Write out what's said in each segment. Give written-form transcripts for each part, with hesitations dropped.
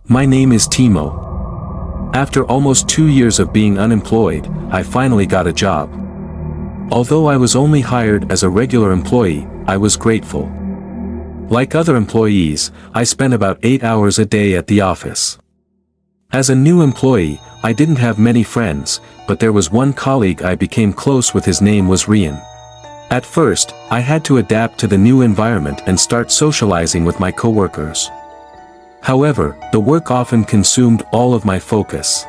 My name is Timo. After almost 2 years of being unemployed, I finally got a job. Although I was only hired as a regular employee, I was grateful. Like other employees, I spent about 8 hours a day at the office. As a new employee, I didn't have many friends, but there was one colleague I became close with. His name was Rian. At first, I had to adapt to the new environment and start socializing with my coworkers. However, the work often consumed all of my focus.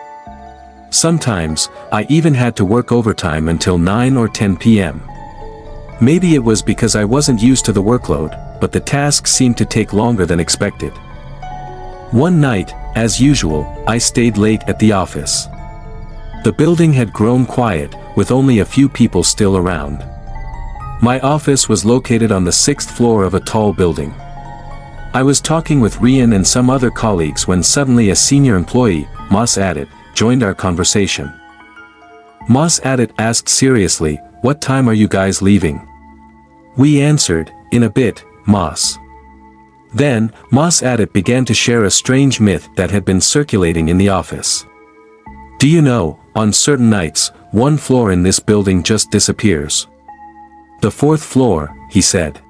Sometimes, I even had to work overtime until 9 or 10 p.m. Maybe it was because I wasn't used to the workload, but the tasks seemed to take longer than expected. One night, as usual, I stayed late at the office. The building had grown quiet, with only a few people still around. My office was located on the 6th floor of a tall building. I was talking with Rian and some other colleagues when suddenly a senior employee, Mas Adit, joined our conversation. Mas Adit asked seriously, "What time are you guys leaving?" We answered, "In a bit, Mas." Then, Mas Adit began to share a strange myth that had been circulating in the office. "Do you know, on certain nights, one floor in this building just disappears. The 4th floor," he said.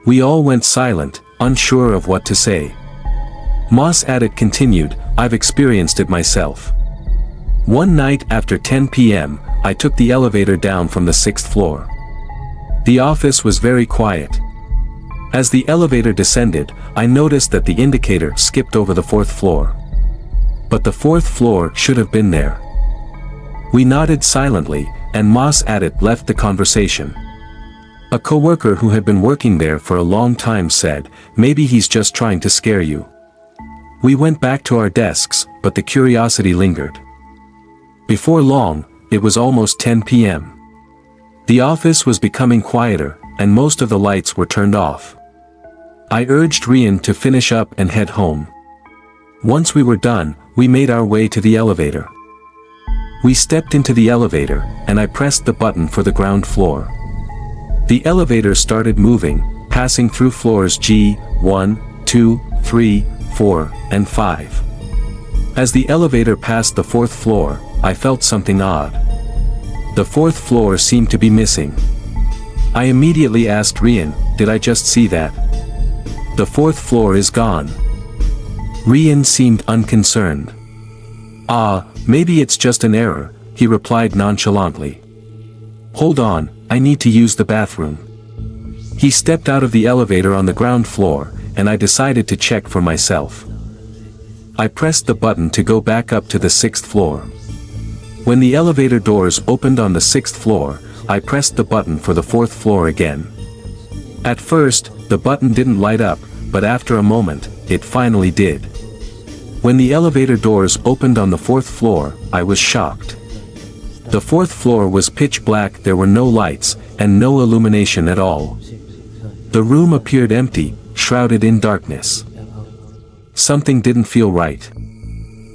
We all went silent, unsure of what to say. Mas Adit continued, "I've experienced it myself. One night after 10 p.m., I took the elevator down from the 6th floor. The office was very quiet. As the elevator descended, I noticed that the indicator skipped over the 4th floor. But the 4th floor should have been there." We nodded silently, and Mas Adit left the conversation. A coworker who had been working there for a long time said, "Maybe he's just trying to scare you." We went back to our desks, but the curiosity lingered. Before long, it was almost 10 p.m. The office was becoming quieter, and most of the lights were turned off. I urged Rian to finish up and head home. Once we were done, we made our way to the elevator. We stepped into the elevator, and I pressed the button for the ground floor. The elevator started moving, passing through floors G, 1, 2, 3, 4, and 5. As the elevator passed the 4th floor, I felt something odd. The 4th floor seemed to be missing. I immediately asked Rian, "Did I just see that? The 4th floor is gone." Rian seemed unconcerned. "Ah, maybe it's just an error," he replied nonchalantly. "Hold on, I need to use the bathroom." He stepped out of the elevator on the ground floor, and I decided to check for myself. I pressed the button to go back up to the 6th floor. When the elevator doors opened on the 6th floor, I pressed the button for the 4th floor again. At first, the button didn't light up, but after a moment, it finally did. When the elevator doors opened on the 4th floor, I was shocked. The 4th floor was pitch black. There were no lights, and no illumination at all. The room appeared empty, shrouded in darkness. Something didn't feel right.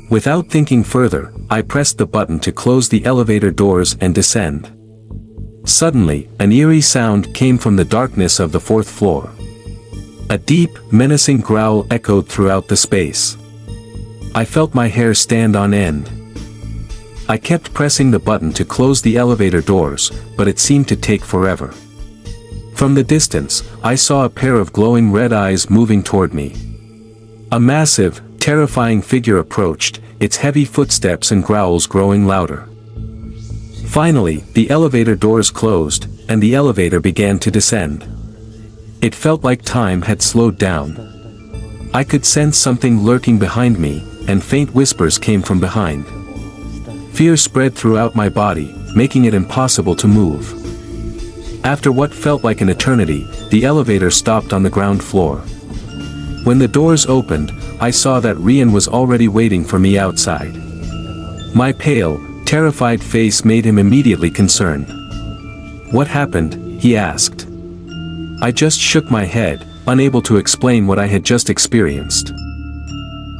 Without thinking further, I pressed the button to close the elevator doors and descend. Suddenly, an eerie sound came from the darkness of the 4th floor. A deep, menacing growl echoed throughout the space. I felt my hair stand on end. I kept pressing the button to close the elevator doors, but it seemed to take forever. From the distance, I saw a pair of glowing red eyes moving toward me. A massive, terrifying figure approached, its heavy footsteps and growls growing louder. Finally, the elevator doors closed, and the elevator began to descend. It felt like time had slowed down. I could sense something lurking behind me, and faint whispers came from behind. Fear spread throughout my body, making it impossible to move. After what felt like an eternity, the elevator stopped on the ground floor. When the doors opened, I saw that Rian was already waiting for me outside. My pale, terrified face made him immediately concerned. "What happened?" he asked. I just shook my head, unable to explain what I had just experienced.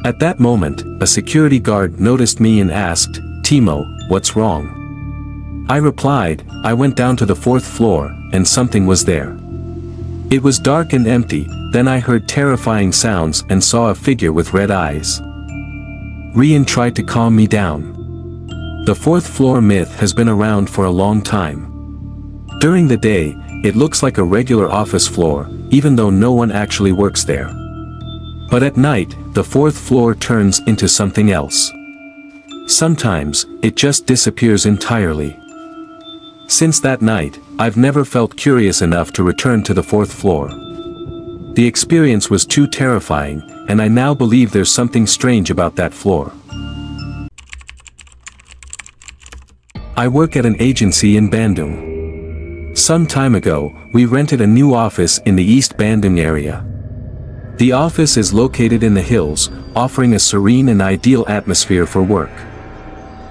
At that moment, a security guard noticed me and asked, "Timo, what's wrong?" I replied, "I went down to the 4th floor, and something was there." It was dark and empty, then I heard terrifying sounds and saw a figure with red eyes. Rian tried to calm me down. The fourth floor myth has been around for a long time. During the day, it looks like a regular office floor, even though no one actually works there. But at night, the fourth floor turns into something else. Sometimes, it just disappears entirely. Since that night, I've never felt curious enough to return to the fourth floor. The experience was too terrifying, and I now believe there's something strange about that floor. I work at an agency in Bandung. Some time ago, we rented a new office in the East Bandung area. The office is located in the hills, offering a serene and ideal atmosphere for work.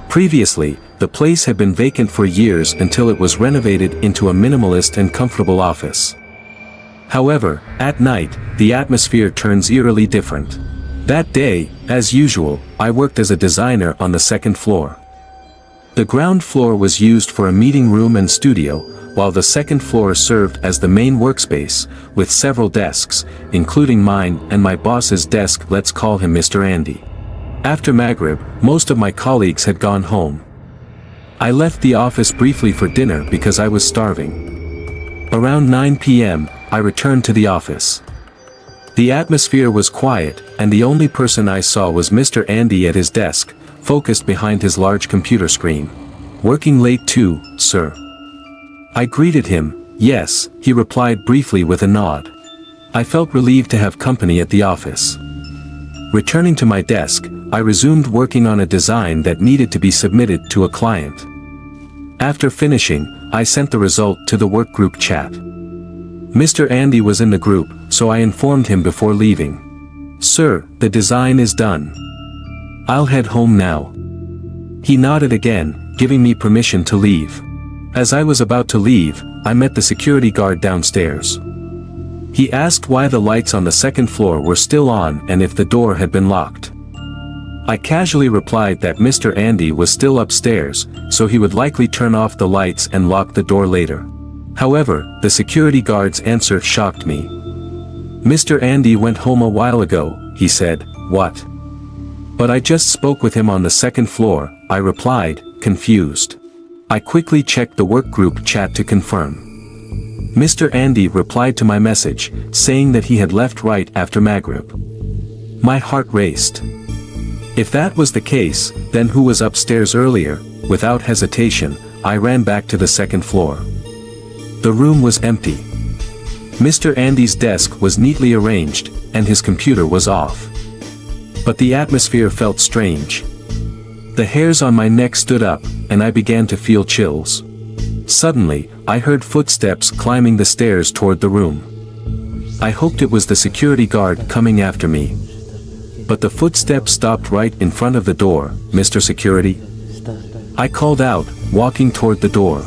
Previously, the place had been vacant for years until it was renovated into a minimalist and comfortable office. However, at night, the atmosphere turns eerily different. That day, as usual, I worked as a designer on the second floor. The ground floor was used for a meeting room and studio, while the second floor served as the main workspace, with several desks, including mine and my boss's desk. Let's call him Mr. Andy. After Maghrib, most of my colleagues had gone home. I left the office briefly for dinner because I was starving. Around 9 p.m., I returned to the office. The atmosphere was quiet, and the only person I saw was Mr. Andy at his desk, focused behind his large computer screen. "Working late too, sir?" I greeted him. "Yes," he replied briefly with a nod. I felt relieved to have company at the office. Returning to my desk, I resumed working on a design that needed to be submitted to a client. After finishing, I sent the result to the workgroup chat. Mr. Andy was in the group, so I informed him before leaving. "Sir, the design is done. I'll head home now." He nodded again, giving me permission to leave. As I was about to leave, I met the security guard downstairs. He asked why the lights on the second floor were still on and if the door had been locked. I casually replied that Mr. Andy was still upstairs, so he would likely turn off the lights and lock the door later. However, the security guard's answer shocked me. "Mr. Andy went home a while ago," he said. "What?" "But I just spoke with him on the second floor," I replied, confused. I quickly checked the workgroup chat to confirm. Mr. Andy replied to my message, saying that he had left right after Maghrib. My heart raced. If that was the case, then who was upstairs earlier? Without hesitation, I ran back to the second floor. The room was empty. Mr. Andy's desk was neatly arranged, and his computer was off. But the atmosphere felt strange. The hairs on my neck stood up, and I began to feel chills. Suddenly, I heard footsteps climbing the stairs toward the room. I hoped it was the security guard coming after me. But the footsteps stopped right in front of the door. "Mr. Security?" I called out, walking toward the door.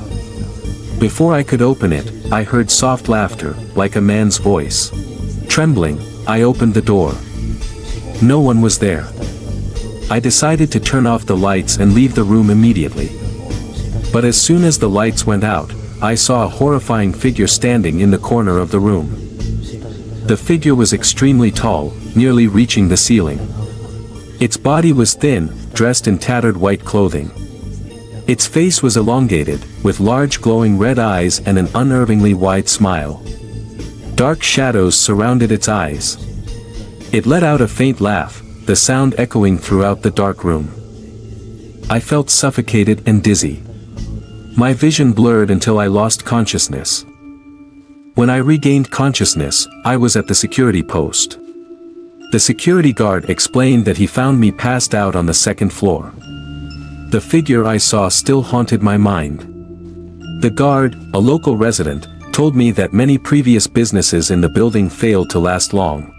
Before I could open it, I heard soft laughter, like a man's voice. Trembling, I opened the door. No one was there. I decided to turn off the lights and leave the room immediately. But as soon as the lights went out, I saw a horrifying figure standing in the corner of the room. The figure was extremely tall, nearly reaching the ceiling. Its body was thin, dressed in tattered white clothing. Its face was elongated, with large glowing red eyes and an unnervingly wide smile. Dark shadows surrounded its eyes. It let out a faint laugh, the sound echoing throughout the dark room. I felt suffocated and dizzy. My vision blurred until I lost consciousness. When I regained consciousness, I was at the security post. The security guard explained that he found me passed out on the second floor. The figure I saw still haunted my mind. The guard, a local resident, told me that many previous businesses in the building failed to last long.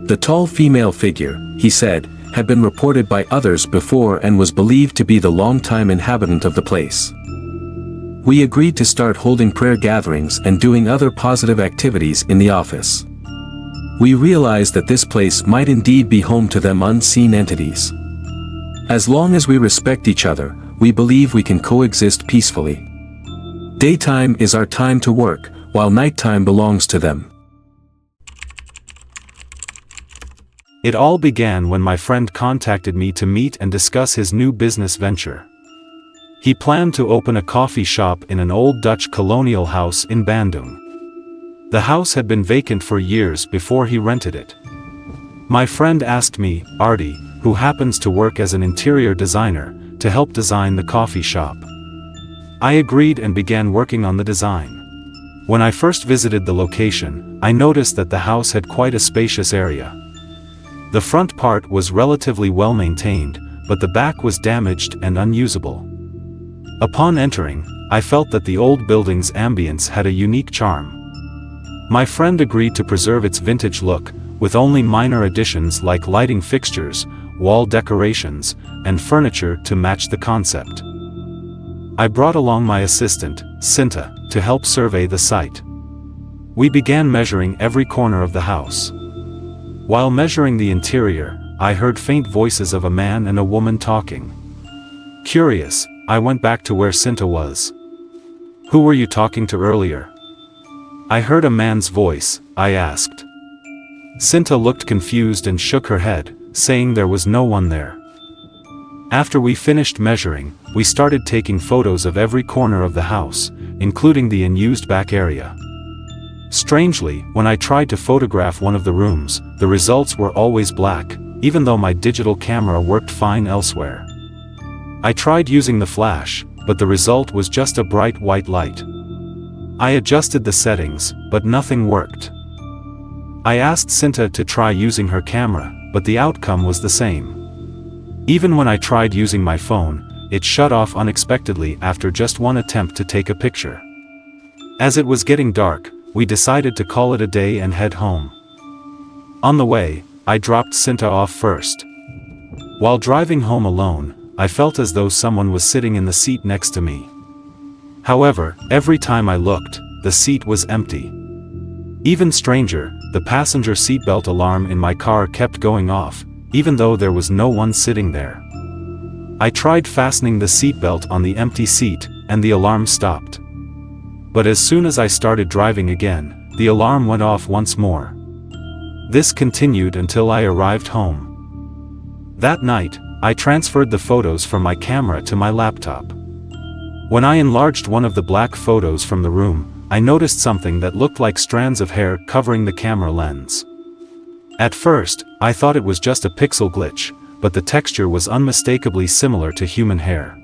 The tall female figure, he said, had been reported by others before and was believed to be the long-time inhabitant of the place. We agreed to start holding prayer gatherings and doing other positive activities in the office. We realized that this place might indeed be home to them unseen entities. As long as we respect each other, we believe we can coexist peacefully. Daytime is our time to work, while nighttime belongs to them. It all began when my friend contacted me to meet and discuss his new business venture. He planned to open a coffee shop in an old Dutch colonial house in Bandung. The house had been vacant for years before he rented it. My friend asked me, Artie, who happens to work as an interior designer, to help design the coffee shop. I agreed and began working on the design. When I first visited the location, I noticed that the house had quite a spacious area. The front part was relatively well maintained, but the back was damaged and unusable. Upon entering, I felt that the old building's ambience had a unique charm. My friend agreed to preserve its vintage look, with only minor additions like lighting fixtures, wall decorations, and furniture to match the concept. I brought along my assistant, Cinta, to help survey the site. We began measuring every corner of the house. While measuring the interior, I heard faint voices of a man and a woman talking. Curious, I went back to where Cinta was. "Who were you talking to earlier?" I heard a man's voice, I asked. Cinta looked confused and shook her head, saying there was no one there. After we finished measuring, we started taking photos of every corner of the house, including the unused back area. Strangely, when I tried to photograph one of the rooms, the results were always black, even though my digital camera worked fine elsewhere. I tried using the flash, but the result was just a bright white light. I adjusted the settings, but nothing worked. I asked Cinta to try using her camera, but the outcome was the same. Even when I tried using my phone, it shut off unexpectedly after just one attempt to take a picture. As it was getting dark, we decided to call it a day and head home. On the way, I dropped Cinta off first. While driving home alone, I felt as though someone was sitting in the seat next to me. However, every time I looked, the seat was empty. Even stranger, the passenger seatbelt alarm in my car kept going off, even though there was no one sitting there. I tried fastening the seatbelt on the empty seat, and the alarm stopped. But as soon as I started driving again, the alarm went off once more. This continued until I arrived home. That night, I transferred the photos from my camera to my laptop. When I enlarged one of the black photos from the room, I noticed something that looked like strands of hair covering the camera lens. At first, I thought it was just a pixel glitch, but the texture was unmistakably similar to human hair.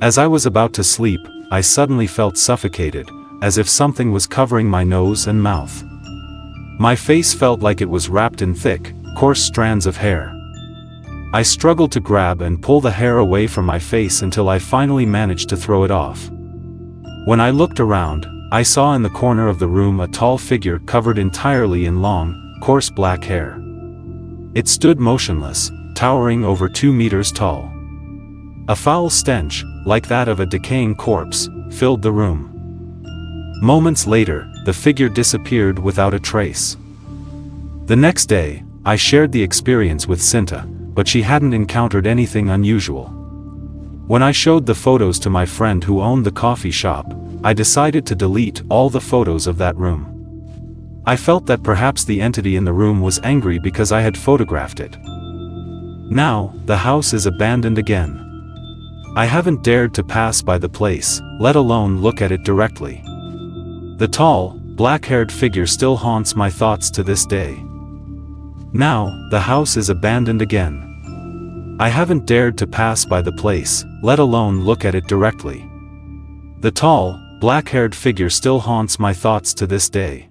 As I was about to sleep, I suddenly felt suffocated, as if something was covering my nose and mouth. My face felt like it was wrapped in thick, coarse strands of hair. I struggled to grab and pull the hair away from my face until I finally managed to throw it off. When I looked around, I saw in the corner of the room a tall figure covered entirely in long, coarse black hair. It stood motionless, towering over 2 meters tall. A foul stench, like that of a decaying corpse, filled the room. Moments later, the figure disappeared without a trace. The next day, I shared the experience with Cinta, but she hadn't encountered anything unusual. When I showed the photos to my friend who owned the coffee shop, I decided to delete all the photos of that room. I felt that perhaps the entity in the room was angry because I had photographed it. Now, the house is abandoned again. I haven't dared to pass by the place, let alone look at it directly. The tall, black-haired figure still haunts my thoughts to this day. Now, the house is abandoned again. I haven't dared to pass by the place, let alone look at it directly. The tall, black-haired figure still haunts my thoughts to this day.